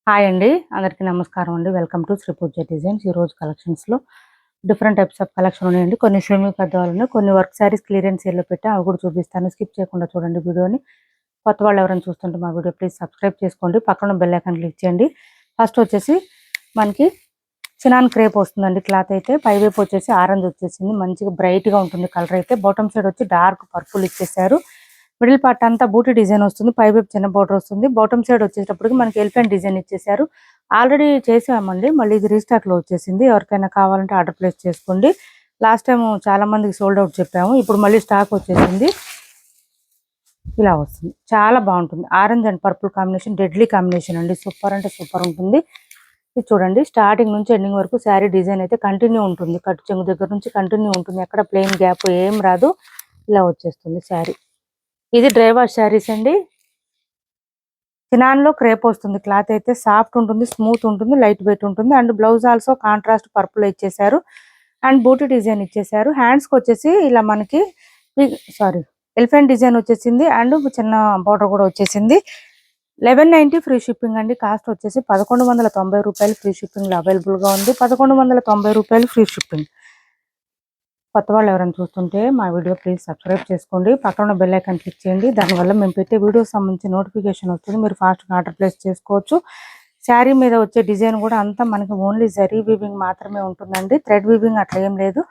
Hi అండి. అందరికీ నమస్కారం అండి. Welcome to Sri Pooja designs. ఈరోజు కలెక్షన్స్‌లో డిఫరెంట్ టైప్స్ ఆఫ్ కలెక్షన్ ఉన్నాయండి. కొన్ని షిమ్మీ పెద్దవాళ్ళున్నాయి. కొన్ని వర్క్ శారీస్ క్లియరెన్స్ సేల్‌లో పెట్టా. అవి కూడా చూపిస్తాను. స్కిప్ చేయకుండా చూడండి వీడియోని. కొత్త వాళ్ళు ఎవరైనా చూస్తుంటే మా వీడియో ప్లీజ్ సబ్స్క్రైబ్ చేసుకోండి. పక్కన బెల్ ఐకాన్ క్లిక్ చేయండి. ఫస్ట్ వచ్చేసి మనకి చినాన్ క్రేప్ వస్తుందండి. క్లాత్ అయితే పైవైపు వచ్చేసి ఆరెంజ్ వచ్చేసింది. మంచిగా బ్రైట్‌గా ఉంటుంది కలర్ అయితే. బాటమ్ సైడ్ వచ్చి డార్క్ పర్పుల్ ఇచ్చేసారు. మిడిల్ పార్ట్ అంతా బూటీ డిజైన్ వస్తుంది. పైవైపు చిన్న బోర్డర్ వస్తుంది. బాటమ్ సైడ్ వచ్చేటప్పటికి మనకి ఎలిఫెంట్ డిజైన్ ఇచ్చేసారు. ఆల్రెడీ చేసామండి. మళ్ళీ ఇది రీస్టాక్‌లో వచ్చేసింది. ఎవరికైనా కావాలంటే ఆర్డర్ ప్లేస్ చేసుకోండి. లాస్ట్ టైం చాలా మందికి సోల్డ్ అవుట్ చెప్పాము. ఇప్పుడు మళ్ళీ స్టాక్ వచ్చేసింది. ఇలా వస్తుంది. చాలా బాగుంటుంది. Orange and purple combination deadly combination అండి. సూపర్ అంటే సూపర్ ఉంటుంది. ఇది చూడండి స్టార్టింగ్ నుంచి ఎండింగ్ వరకు శారీ డిజైన్ అయితే కంటిన్యూ ఉంటుంది. కట్టు చెంగు దగ్గర నుంచి కంటిన్యూ ఉంటుంది. ఎక్కడ ప్లెయిన్ గ్యాప్ ఏం రాదు. ఇలా వచ్చేస్తుంది శారీ. ఇది డ్రై వాష్ శారీస్ అండి. చినాన్లో క్రేప్ వస్తుంది. క్లాత్ అయితే సాఫ్ట్ ఉంటుంది, స్మూత్ ఉంటుంది, లైట్ వెయిట్ ఉంటుంది. And blouse also contrast purple ఇచ్చేసారు. అండ్ బూటీ డిజైన్ ఇచ్చేసారు. హ్యాండ్స్కి వచ్చేసి ఇలా మనకి ఎలిఫెంట్ డిజైన్ వచ్చేసింది. అండ్ చిన్న బార్డర్ కూడా వచ్చేసింది. 1190 ఫ్రీ షిప్పింగ్ అండి. కాస్ట్ వచ్చేసి 1190 రూపాయలు ఫ్రీ షిప్పింగ్లో అవైలబుల్గా ఉంది. 1190 రూపాయలు ఫ్రీ షిప్పింగ్. కొత్త వాళ్ళు ఎవరైనా చూస్తుంటే మా వీడియో ప్లీజ్ సబ్స్క్రైబ్ చేసుకోండి. పక్కన బెల్ ఐకాన్ క్లిక్ చేయండి. దానివల్ల మేము పెట్టే వీడియోస్ సంబంధించి నోటిఫికేషన్ వస్తుంది. మీరు ఫాస్ట్గా ఆర్డర్ ప్లేస్ చేసుకోవచ్చు. శారీ మీద వచ్చే డిజైన్ కూడా అంతా మనకి ఓన్లీ జరీ వీవింగ్ మాత్రమే ఉంటుందండి. థ్రెడ్ వీవింగ్ అట్లా ఏం లేదు.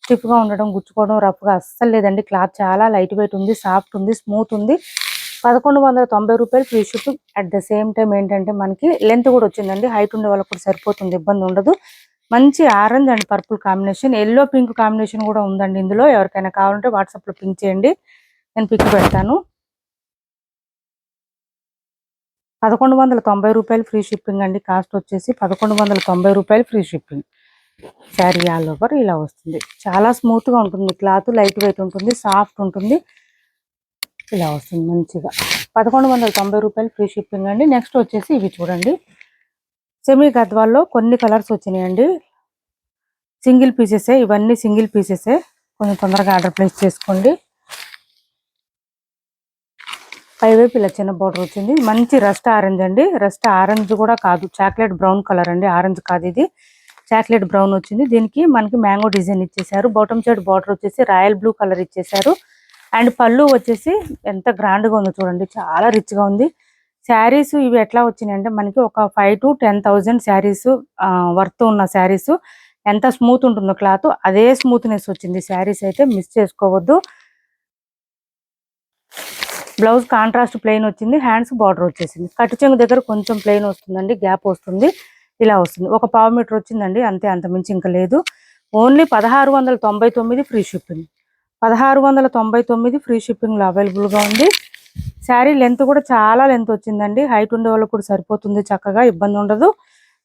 స్టిఫ్గా ఉండడం, గుచ్చుకోవడం, రఫ్గా అస్సలు లేదండి. క్లాత్ చాలా లైట్ వెయిట్ ఉంది, సాఫ్ట్ ఉంది, స్మూత్ ఉంది. 1190 రూపాయలు free shipping. At the same time ఏంటంటే మనకి లెంత్ కూడా వచ్చిందండి. హైట్ ఉండే వాళ్ళకి కూడా సరిపోతుంది, ఇబ్బంది ఉండదు. మంచి orange and purple combination, yellow pink combination కూడా ఉందండి ఇందులో. ఎవరికైనా కావాలంటే వాట్సాప్లో పింక్ చేయండి, నేను పిక్ పెడతాను. 1190 రూపాయలు ఫ్రీ షిప్పింగ్ అండి. కాస్ట్ వచ్చేసి 1190 రూపాయలు free shipping. Sari all over ఇలా వస్తుంది. చాలా స్మూత్గా ఉంటుంది. క్లాత్ లైట్ వెయిట్ ఉంటుంది, సాఫ్ట్ ఉంటుంది. ఇలా వస్తుంది మంచిగా. 1190 రూపాయలు ఫ్రీ షిప్పింగ్ అండి. నెక్స్ట్ వచ్చేసి ఇవి చూడండి. సెమీ గద్వాల్లో కొన్ని కలర్స్ వచ్చినాయండి. సింగిల్ పీసెసే ఇవన్నీ, సింగిల్ పీసెసే. కొంచెం తొందరగా ఆర్డర్ ప్లేస్ చేసుకోండి. పైవైపు ఇలా చిన్న బార్డర్ వచ్చింది. మంచి రస్ట్ ఆరెంజ్ అండి. రస్ట్ ఆరెంజ్ కూడా కాదు, చాక్లెట్ బ్రౌన్ కలర్ అండి. ఆరెంజ్ కాదు ఇది, చాక్లెట్ బ్రౌన్ వచ్చింది. దీనికి మనకి మ్యాంగో డిజైన్ ఇచ్చేసారు. బాటమ్ సైడ్ బార్డర్ వచ్చేసి రాయల్ బ్లూ కలర్ ఇచ్చేసారు. అండ్ పళ్ళు వచ్చేసి ఎంత గ్రాండ్గా ఉందో చూడండి, చాలా రిచ్గా ఉంది. శారీస్ ఇవి ఎట్లా వచ్చినాయి అంటే మనకి ఒక 5,000 to 10,000 శారీస్ వర్త్ ఉన్న శారీస్. ఎంత స్మూత్ ఉంటుందో క్లాత్, అదే స్మూత్నెస్ వచ్చింది. శారీస్ అయితే మిస్ చేసుకోవద్దు. బ్లౌజ్ కాంట్రాస్ట్ ప్లెయిన్ వచ్చింది. హ్యాండ్స్ బార్డర్ వచ్చేసింది. కట్టు చెంగు దగ్గర కొంచెం ప్లెయిన్ వస్తుందండి, గ్యాప్ వస్తుంది. ఇలా వస్తుంది. ఒక 1/2 మీటర్ వచ్చిందండి అంతే, అంత మించి ఇంకా లేదు. Only 1699 free shipping. 1699 ఫ్రీ షిప్పింగ్లో అవైలబుల్గా ఉంది. శారీ లెంత్ కూడా చాలా లెంత్ వచ్చిందండి. హైట్ ఉండే వాళ్ళకు కూడా సరిపోతుంది, చక్కగా ఇబ్బంది ఉండదు.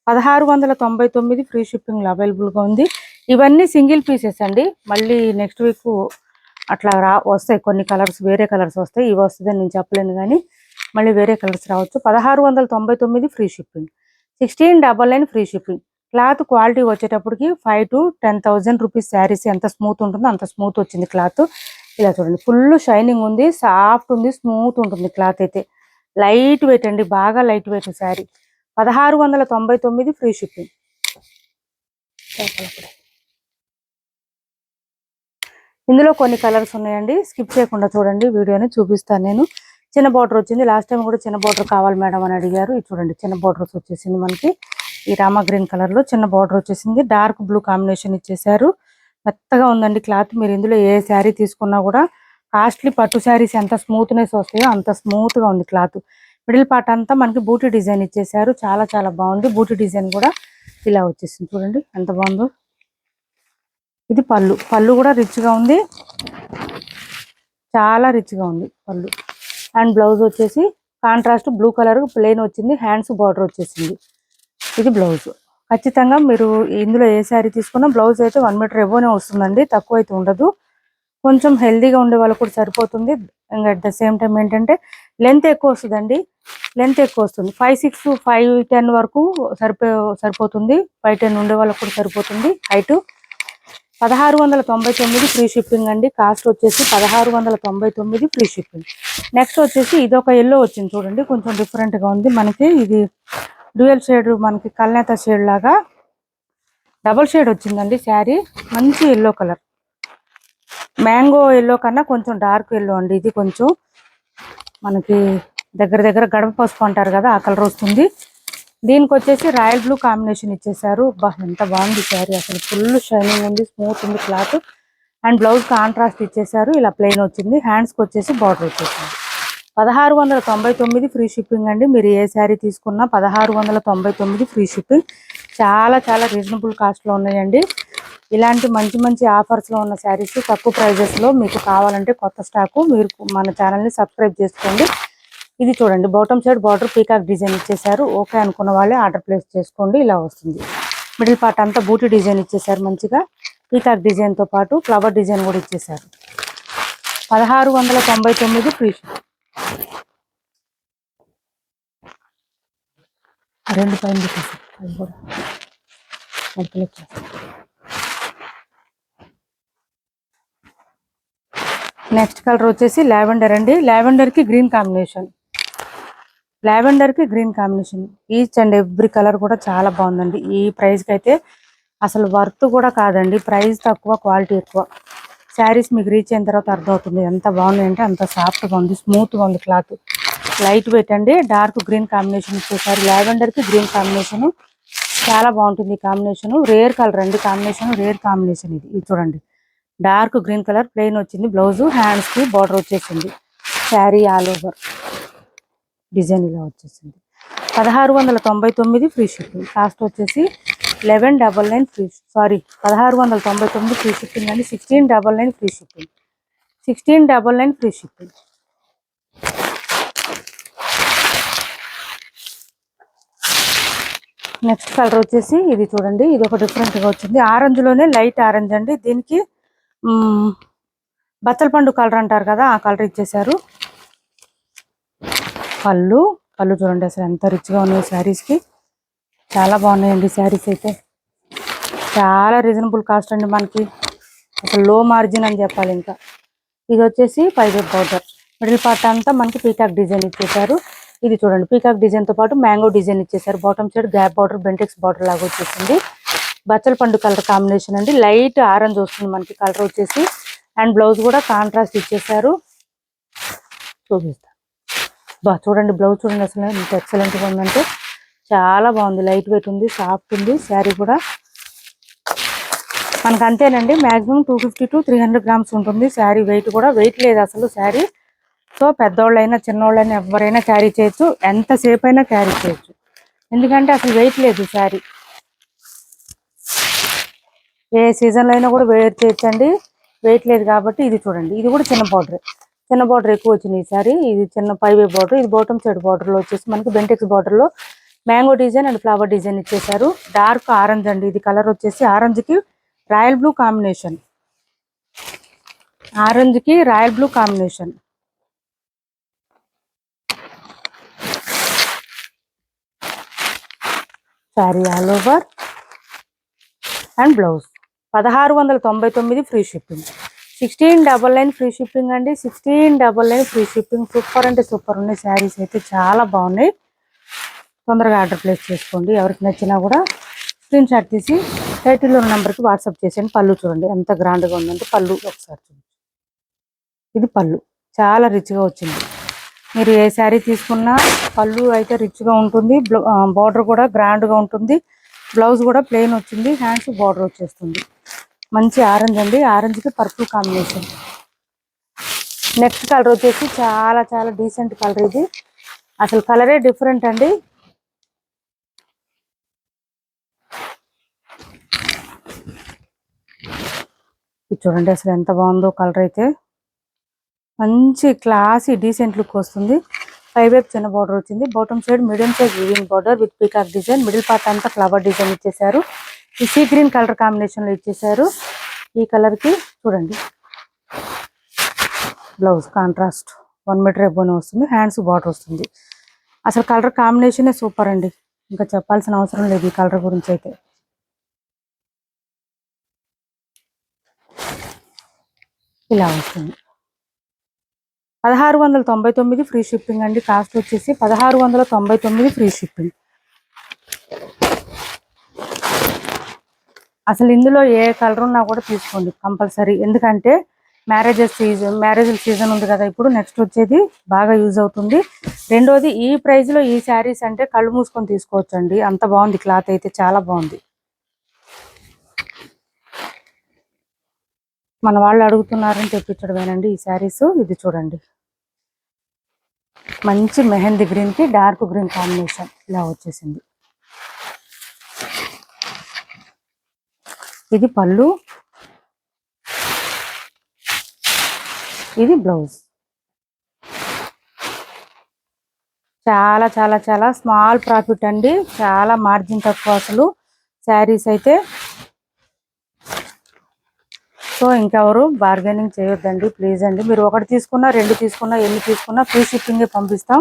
1699 ఫ్రీ షిప్పింగ్లో అవైలబుల్గా ఉంది. ఇవన్నీ సింగిల్ పీసెస్ అండి. మళ్ళీ నెక్స్ట్ వీక్ అట్లా వస్తాయి కొన్ని కలర్స్, వేరే కలర్స్ వస్తాయి. ఇవి వస్తుందని నేను చెప్పలేను, కానీ మళ్ళీ వేరే కలర్స్ రావచ్చు. 1699 free shipping. 1699 free shipping. Cloth quality వచ్చేటప్పటికి 5,000 to 10,000 రూపీస్ శారీస్ ఎంత స్మూత్ ఉంటుందో అంత స్మూత్ వచ్చింది క్లాత్. ఇలా చూడండి, ఫుల్ షైనింగ్ ఉంది, సాఫ్ట్ ఉంది, స్మూత్ ఉంటుంది. క్లాత్ అయితే లైట్ వెయిట్ అండి, బాగా light weight sari. 1699 free shipping. ఇందులో కొన్ని కలర్స్ ఉన్నాయండి. స్కిప్ చేయకుండా చూడండి, వీడియోని చూపిస్తాను నేను. చిన్న బార్డర్ వచ్చింది. లాస్ట్ టైం కూడా చిన్న బార్డర్ కావాలి మేడం అని అడిగారు. ఇది చూడండి, చిన్న బార్డర్స్ వచ్చేసింది మనకి. ఈ రామా గ్రీన్ కలర్ లో చిన్న బార్డర్ వచ్చేసింది. డార్క్ బ్లూ కాంబినేషన్ ఇచ్చేసారు. మెత్తగా ఉందండి క్లాత్. మీరు ఇందులో ఏ శారీ తీసుకున్నా కూడా కాస్ట్లీ పట్టు శారీస్ ఎంత స్మూత్నెస్ వస్తాయో అంత స్మూత్ గా ఉంది క్లాత్. మిడిల్ పార్ట్ అంతా మనకి బూటీ డిజైన్ ఇచ్చేసారు. చాలా చాలా బాగుంది. బూటీ డిజైన్ కూడా ఇలా వచ్చేసింది. చూడండి ఎంత బాగుందో. ఇది పళ్ళు. పళ్ళు కూడా రిచ్ గా ఉంది, చాలా రిచ్ గా ఉంది పళ్ళు. అండ్ బ్లౌజ్ వచ్చేసి కాంట్రాస్ట్ బ్లూ కలర్ ప్లెయిన్ వచ్చింది. హ్యాండ్స్ బార్డర్ వచ్చేసింది. ఇది బ్లౌజ్. ఖచ్చితంగా మీరు ఇందులో ఏ శారీ తీసుకున్నా బ్లౌజ్ అయితే 1 మీటర్ ఎబోనే వస్తుందండి, తక్కువ అయితే ఉండదు. కొంచెం హెల్దీగా ఉండే వాళ్ళకు కూడా సరిపోతుంది. ఇంకా అట్ ద సేమ్ టైం ఏంటంటే లెంత్ ఎక్కువ వస్తుందండి. లెంత్ ఎక్కువ వస్తుంది. 5'6", 5'10" వరకు సరిపోతుంది. 5'10" ఉండే వాళ్ళకు కూడా సరిపోతుంది హైట్. 1699 ఫ్రీ షిప్పింగ్ అండి. కాస్ట్ వచ్చేసి 1699 ఫ్రీ షిప్పింగ్. నెక్స్ట్ వచ్చేసి ఇది ఒక ఎల్లో వచ్చింది చూడండి, కొంచెం డిఫరెంట్ గా ఉంది మనకి. ఇది డ్యూయల్ షేడ్ మనకి కల్నేత షేడ్ లాగా డబుల్ షేడ్ వచ్చిందండి శారీ. మంచి ఎల్లో కలర్, మ్యాంగో ఎల్లో కన్నా కొంచెం డార్క్ ఎల్లో అండి. ఇది కొంచెం మనకి దగ్గర దగ్గర గడప పసుపు అంటారు కదా, ఆ కలర్ వస్తుంది. దీనికి వచ్చేసి రాయల్ బ్లూ కాంబినేషన్ ఇచ్చేసారు. ఎంత బాగుంది శారీ, అసలు ఫుల్ షైనింగ్ ఉంది, స్మూత్ ఉంది క్లాత్. అండ్ బ్లౌజ్ కాంట్రాస్ట్ ఇచ్చేసారు, ఇలా ప్లెయిన్ వచ్చింది. హ్యాండ్స్కి వచ్చేసి బార్డర్ వచ్చేసింది. 1699 ఫ్రీ షిప్పింగ్ అండి. మీరు ఏ శారీ తీసుకున్నా 1699 ఫ్రీ షిప్పింగ్. చాలా చాలా రీజనబుల్ కాస్ట్లో ఉన్నాయండి. ఇలాంటి మంచి మంచి ఆఫర్స్లో ఉన్న శారీస్ తక్కువ ప్రైజెస్లో మీకు కావాలంటే కొత్త స్టాకు మీరు మన ఛానల్ని సబ్స్క్రైబ్ చేసుకోండి. ఇది చూడండి, bottom side border peacock design ఇచ్చేసారు. ఓకే అనుకున్న వాళ్ళే ఆర్డర్ ప్లేస్ చేసుకోండి. ఇలా వస్తుంది. మిడిల్ పార్ట్ అంతా బూటీ డిజైన్ ఇచ్చేసారు. మంచిగా పీకాక్ డిజైన్తో పాటు ఫ్లవర్ డిజైన్ కూడా ఇచ్చేసారు. 1699 ఫ్రీ షిప్పింగ్. రెండు పైన అది కూడా నెక్స్ట్ కలర్ వచ్చేసి లావెండర్ అండి. లావెండర్కి గ్రీన్ కాంబినేషన్, లావెండర్కి green combination. Each and every colour కూడా చాలా బాగుందండి. ఈ ప్రైస్కి అయితే అసలు వర్త్ కూడా కాదండి. ప్రైస్ తక్కువ, క్వాలిటీ ఎక్కువ. శారీస్ మీకు రీచ్ అయిన తర్వాత అర్థమవుతుంది ఎంత బాగుంది అంటే. అంత సాఫ్ట్గా ఉంది, స్మూత్గా ఉంది క్లాత్. లైట్ వెయిట్ అండి. డార్క్ గ్రీన్ కాంబినేషన్ ఇచ్చేసారు. లావెండర్కి గ్రీన్ కాంబినేషను చాలా బాగుంటుంది. కాంబినేషన్ రేర్ కలర్ అండి. Combination rare combination. ఇది చూడండి, డార్క్ గ్రీన్ కలర్ ప్లెయిన్ వచ్చింది. బ్లౌజ్ హ్యాండ్స్కి బార్డర్ వచ్చేసింది. శారీ ఆల్ ఓవర్ డిజైన్ ఇలా వచ్చేసింది. 1699 ఫ్రీ షిప్పింగ్. కాస్ట్ వచ్చేసి 1199 ఫ్రీ, సారీ 1699 ఫ్రీ షిప్పింగ్ అండి. 1699 free shipping. 1699 free shipping. Next colour వచ్చేసి ఇది చూడండి, ఇది ఒక డిఫరెంట్గా వచ్చింది. ఆరెంజ్లోనే లైట్ ఆరెంజ్ అండి. దీనికి బచ్చల పండు కలర్ అంటారు కదా, ఆ కలర్ ఇచ్చేసారు. పళ్ళు చూడండి అసలు ఎంత రిచ్గా ఉన్నాయి శారీస్కి. చాలా బాగున్నాయండి శారీస్ అయితే. చాలా రీజనబుల్ కాస్ట్ అండి. మనకి అసలు లో మార్జిన్ అని చెప్పాలి. ఇంకా ఇది వచ్చేసి పైవే బార్డర్, మిడిల్ పార్ట్ అంతా మనకి పీకాక్ డిజైన్ ఇచ్చేసారు. ఇది చూడండి, పీకాక్ డిజైన్తో పాటు మ్యాంగో డిజైన్ ఇచ్చేసారు. Bottom side gap border, Bentex border లాగా వచ్చేసింది. బచ్చల పండు కలర్ కాంబినేషన్ అండి. లైట్ ఆరెంజ్ వస్తుంది మనకి కలర్ వచ్చేసి. అండ్ బ్లౌజ్ కూడా కాంట్రాస్ట్ ఇచ్చేసారు. చూపిస్తా చూడండి, బ్లౌజ్ చూడండి అసలు ఎంత ఎక్సలెంట్గా ఉందంటే. చాలా బాగుంది, లైట్ వెయిట్ ఉంది, సాఫ్ట్ ఉంది. శారీ కూడా మనకు అంతేనండి, మ్యాక్సిమం 250 to 300 గ్రామ్స్ ఉంటుంది. శారీ వెయిట్ కూడా వెయిట్ లేదు అసలు శారీ. సో పెద్దోళ్ళైనా చిన్నోళ్ళైనా ఎవరైనా క్యారీ చేయొచ్చు, ఎంతసేపు అయినా క్యారీ చేయొచ్చు. ఎందుకంటే అసలు వెయిట్ లేదు శారీ. ఏ సీజన్లో అయినా కూడా వేర్ చేయొచ్చండి, వెయిట్ లేదు కాబట్టి. ఇది చూడండి, ఇది కూడా చిన్న బార్డర్ ఎక్కువ వచ్చింది ఈ సారీ. ఇది చిన్న పైవే బార్డర్. ఇది బాటమ్ సైడ్ బార్డర్లో వచ్చేసి మనకి బెంటెక్స్ బార్డర్లో mango design and flower design ఇచ్చేసారు. డార్క్ ఆరెంజ్ అండి. ఇది కలర్ వచ్చేసి ఆరెంజ్కి రాయల్ బ్లూ కాంబినేషన్. ఆరెంజ్కి royal blue combination. Sari all over and blouse. 1699 free shipping. 1699 free shipping అండి. 1699 ఫ్రీ షిప్పింగ్. సూపర్ అంటే సూపర్ ఉన్నాయి శారీస్ అయితే, చాలా బాగున్నాయి. తొందరగా ఆర్డర్ ప్లేస్ చేసుకోండి. ఎవరికి నచ్చినా కూడా స్క్రీన్ షాట్ తీసి టైటిల్లో ఉన్న నెంబర్కి వాట్సాప్ చేసేయండి. పళ్ళు చూడండి ఎంత గ్రాండ్గా ఉందంటే. పళ్ళు ఒకసారి చూడండి, ఇది పళ్ళు చాలా రిచ్గా వచ్చింది. మీరు ఏ శారీ తీసుకున్నా పళ్ళు అయితే రిచ్గా ఉంటుంది. బార్డర్ కూడా గ్రాండ్గా ఉంటుంది. బ్లౌజ్ కూడా ప్లెయిన్ వచ్చింది. హ్యాండ్స్ బార్డర్ వచ్చేస్తుంది. మంచి ఆరెంజ్ అండి. ఆరెంజ్కి పర్పుల్ కాంబినేషన్. నెక్స్ట్ కలర్ వచ్చేసి చాలా చాలా డీసెంట్ కలర్. ఇది అసలు కలరే డిఫరెంట్ అండి. ఇది చూడండి అసలు ఎంత బాగుందో కలర్ అయితే. మంచి క్లాసీ డీసెంట్ లుక్ వస్తుంది. పైవైపు చిన్న బార్డర్ వచ్చింది. Bottom side medium size weaving border with peacock design. Middle part అంతా ఫ్లవర్ డిజైన్ ఇచ్చేసారు. ఈ సీ గ్రీన్ కలర్ కాంబినేషన్లో ఇచ్చేసారు. ఈ కలర్కి చూడండి బ్లౌజ్ కాంట్రాస్ట్ 1 మీటర్ ఎబ్బోనే వస్తుంది. హ్యాండ్స్ బార్డర్ వస్తుంది. అసలు కలర్ కాంబినేషనే సూపర్ అండి. ఇంకా చెప్పాల్సిన అవసరం లేదు ఈ కలర్ గురించి అయితే. ఇలా వస్తుంది. 1699 ఫ్రీ షిప్పింగ్ అండి. కాస్ట్ వచ్చేసి 1699 ఫ్రీ షిప్పింగ్. అసలు ఇందులో ఏ కలర్ ఉన్నా కూడా తీసుకోండి కంపల్సరీ, ఎందుకంటే మ్యారేజ్ సీజన్ ఉంది కదా ఇప్పుడు, నెక్స్ట్ వచ్చేది బాగా యూజ్ అవుతుంది. రెండోది ఈ ప్రైస్ లో ఈ శారీస్ అంటే కళ్ళు మూసుకొని తీసుకోవచ్చు అండి, అంత బాగుంది క్లాత్ అయితే, చాలా బాగుంది. మన వాళ్ళు అడుగుతున్నారని తెప్పించడమేనండి ఈ శారీస్. ఇది చూడండి, మంచి మెహందీ గ్రీన్ కి డార్క్ గ్రీన్ కాంబినేషన్ ఇలా వచ్చేసింది. ఇది పళ్ళు, ఇది బ్లౌజ్. చాలా చాలా చాలా స్మాల్ ప్రాఫిట్ అండి, చాలా మార్జిన్ తక్కువ అసలు శారీస్ అయితే. సో ఇంకెవరు బార్గెనింగ్ చేయొద్దండి ప్లీజ్ అండి. మీరు ఒకటి తీసుకున్నా, రెండు తీసుకున్నా, ఎన్ని తీసుకున్నా ఫ్రీ షిప్పింగే పంపిస్తాం,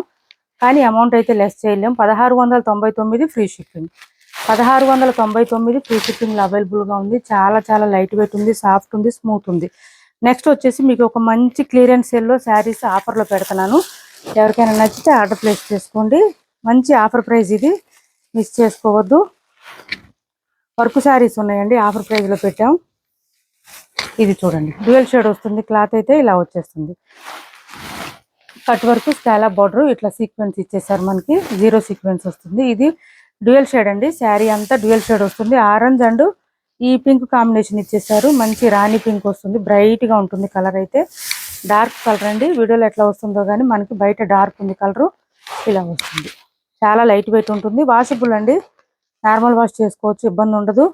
కానీ అమౌంట్ అయితే లెస్ చేయలేం. 1699 ఫ్రీ షిప్పింగ్, 1699 ఫ్రీ షిప్పింగ్లో అవైలబుల్గా ఉంది. చాలా చాలా లైట్ వెయిట్ ఉంది, సాఫ్ట్ ఉంది, స్మూత్ ఉంది. నెక్స్ట్ వచ్చేసి మీకు ఒక మంచి క్లియరెన్స్ సేల్లో శారీస్ ఆఫర్లో పెడుతున్నాను, ఎవరికైనా నచ్చితే ఆర్డర్ ప్లేస్ చేసుకోండి. మంచి ఆఫర్ ప్రైస్ ఇది, మిస్ చేసుకోవద్దు. వర్క్ శారీస్ ఉన్నాయండి, ఆఫర్ ప్రైస్లో పెట్టాం. ఇది చూడండి, డ్యూయల్ షేడ్ వస్తుంది క్లాత్ అయితే, ఇలా వచ్చేస్తుంది. కట్ వర్క్ స్కాలప్ బార్డర్, ఇట్లా సీక్వెన్స్ ఇచ్చేసారు మనకి, 0 సీక్వెన్స్ వస్తుంది. ఇది డ్యూయల్ షేడ్ అండి, శారీ అంతా డ్యూయల్ షేడ్ వస్తుంది. ఆరెంజ్ అండ్ ఈ పింక్ కాంబినేషన్ ఇచ్చేసారు, మంచి రాణి పింక్ వస్తుంది, బ్రైట్ గా ఉంటుంది కలర్ అయితే. డార్క్ కలర్ అండి, వీడియోలో ఎట్లా వస్తుందో కానీ మనకి బయట డార్క్ ఉంది కలరు, ఇలా వస్తుంది. చాలా లైట్ వెయిట్ ఉంటుంది, వాషబుల్ అండి, నార్మల్ వాష్ చేసుకోవచ్చు, ఇబ్బంది ఉండదు.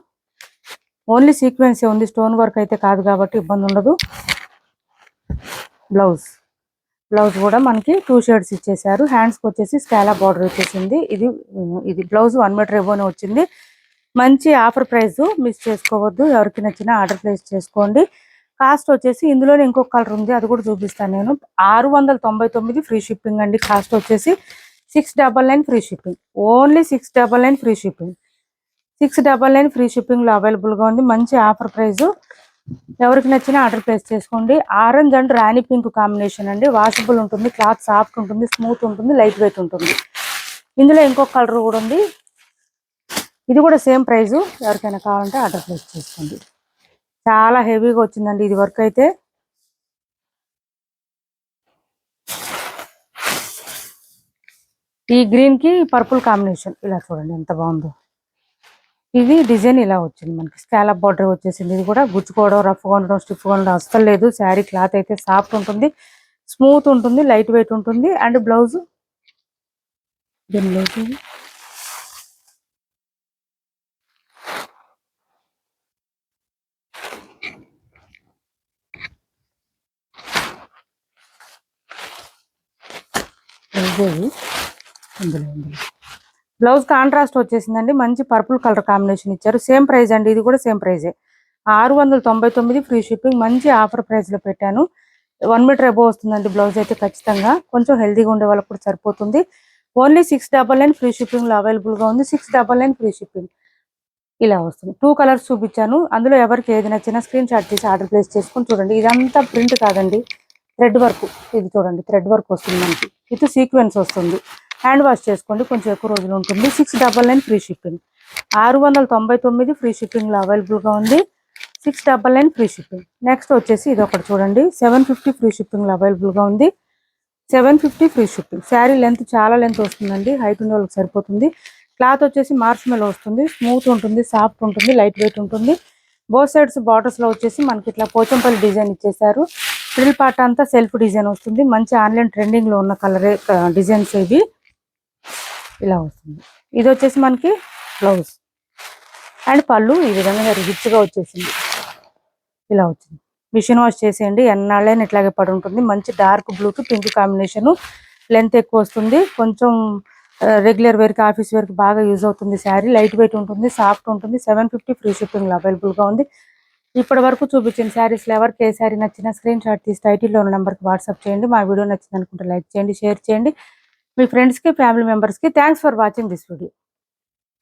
ఓన్లీ సీక్వెన్సే ఉంది, స్టోన్ వర్క్ అయితే కాదు కాబట్టి ఇబ్బంది ఉండదు. బ్లౌజ్ కూడా మనకి 2 షేడ్స్ ఇచ్చేసారు. హ్యాండ్స్కి వచ్చేసి స్కాలప్ బార్డర్ వచ్చేసింది. ఇది బ్లౌజ్ 1 మీటర్ ఎబోనే వచ్చింది. మంచి ఆఫర్ ప్రైస్, మిస్ చేసుకోవద్దు. ఎవరికి నచ్చినా ఆర్డర్ ప్లేస్ చేసుకోండి. కాస్ట్ వచ్చేసి ఇందులోనే ఇంకొక కలర్ ఉంది, అది కూడా చూపిస్తాను నేను. 699 ఫ్రీ షిప్పింగ్ అండి. కాస్ట్ వచ్చేసి 699 free shipping, only 699 free shipping, 699 free షిప్పింగ్లో అవైలబుల్గా ఉంది. మంచి ఆఫర్ ప్రైస్, ఎవరికి నచ్చినా ఆర్డర్ ప్లేస్ చేసుకోండి. Orange and rani pink combination అండి, వాషబుల్ ఉంటుంది, క్లాత్ సాఫ్ట్ ఉంటుంది, స్మూత్ ఉంటుంది, లైట్ వెయిట్ ఉంటుంది. ఇందులో ఇంకొక కలర్ కూడా ఉంది, ఇది కూడా సేమ్ ప్రైస్, ఎవరికైనా కావాలంటే ఆర్డర్ ప్లేస్ చేసుకోండి. చాలా హెవీగా వచ్చిందండి ఇది వర్క్ అయితే. ఈ గ్రీన్ కి పర్పుల్ కాంబినేషన్, ఇలా చూడండి ఎంత బాగుందో. ఇది డిజైన్ ఇలా వచ్చింది మనకి, స్కాలప్ బార్డర్ వచ్చేసింది. ఇది కూడా గుచ్చుకోవడం, రఫ్గా ఉండడం, స్టిఫ్గా ఉండడం అస్సలు లేదు. శారీ క్లాత్ అయితే సాఫ్ట్ ఉంటుంది, స్మూత్ ఉంటుంది, లైట్ వెయిట్ ఉంటుంది. అండ్ బ్లౌజ్, దీని బ్లౌజ్ బ్లౌజ్ కాంట్రాస్ట్ వచ్చేసిందండి, మంచి పర్పుల్ కలర్ కాంబినేషన్ ఇచ్చారు. సేమ్ ప్రైస్ అండి, ఇది కూడా సేమ్ ప్రైజే, 699 ఫ్రీ షిప్పింగ్. మంచి ఆఫర్ ప్రైస్ లో పెట్టాను. 1 మీటర్ అబోవ్ వస్తుందండి బ్లౌజ్ అయితే, ఖచ్చితంగా కొంచెం హెల్దీగా ఉండే వాళ్ళకి కూడా సరిపోతుంది. ఓన్లీ 699 ఫ్రీ షిప్పింగ్ లో అవైలబుల్ గా ఉంది. 699 ఫ్రీ షిప్పింగ్, ఇలా వస్తుంది. 2 కలర్స్ చూపించాను, అందులో ఎవరికి ఏది నచ్చినా స్క్రీన్ షాట్ తీసి ఆర్డర్ ప్లేస్ చేసుకుని చూడండి. ఇదంతా ప్రింట్ కాదండి, థ్రెడ్ వర్క్. ఇది చూడండి, థ్రెడ్ వర్క్ వస్తుంది మనకి, ఇది సీక్వెన్స్ వస్తుంది. హ్యాండ్ వాష్ చేసుకోండి, కొంచెం ఎక్కువ రోజులు ఉంటుంది. 699 ఫ్రీ షిప్పింగ్, 699 ఫ్రీ షిప్పింగ్ లో అవైలబుల్ గా ఉంది. 699 ఫ్రీ షిప్పింగ్. నెక్స్ట్ వచ్చేసి ఇది ఒకటి చూడండి, 750 ఫ్రీ షిప్పింగ్ లో అవైలబుల్ గా ఉంది. 750 ఫ్రీ షిప్పింగ్. శారీ లెంత్ చాలా లెంత్ వస్తుందండి, హైట్ ఉన్న వాళ్ళకి సరిపోతుంది. క్లాత్ వచ్చేసి మార్ష్మెలో వస్తుంది, స్మూత్ ఉంటుంది, సాఫ్ట్ ఉంటుంది, లైట్ వెయిట్ ఉంటుంది. బోత్ సైడ్స్ బార్డర్స్ లో వచ్చేసి మనకి ఇట్లా పోచంపల్లి డిజైన్ ఇచ్చేసారు. మిడిల్ పార్ట్ అంతా సెల్ఫ్ డిజైన్ వస్తుంది. మంచి ఆన్లైన్ ట్రెండింగ్ లో ఉన్న కలరే డిజైన్స్ ఇవి, ఇలా వస్తుంది. ఇది వచ్చేసి మనకి బ్లౌజ్ అండ్ పళ్ళు ఈ విధంగా రిచ్గా వచ్చేసింది, ఇలా వచ్చింది. మిషన్ వాష్ చేసేయండి, ఎన్నాళ్ళైనా ఇట్లాగే పడి ఉంటుంది. మంచి డార్క్ బ్లూకి పింక్ కాంబినేషన్, లెంత్ ఎక్కువ వస్తుంది, కొంచెం రెగ్యులర్ వేర్కి, ఆఫీస్ వేర్కి బాగా యూజ్ అవుతుంది. శారీ లైట్ వెయిట్ ఉంటుంది, సాఫ్ట్ ఉంటుంది. 750 ఫ్రీ షిప్పింగ్లో అవైలబుల్గా ఉంది. ఇప్పటి వరకు చూపించిన శారీస్లో ఎవరికి ఏ శారీ నచ్చినా స్క్రీన్ షాట్ తీసి టైటిల్లో ఉన్న నెంబర్కి వాట్సాప్ చేయండి. మా వీడియో నచ్చింది అనుకుంటే లైక్ చేయండి, షేర్ చేయండి మీ ఫ్రెండ్స్కి, ఫ్యామిలీ మెంబర్స్కి. Thanks for watching this video.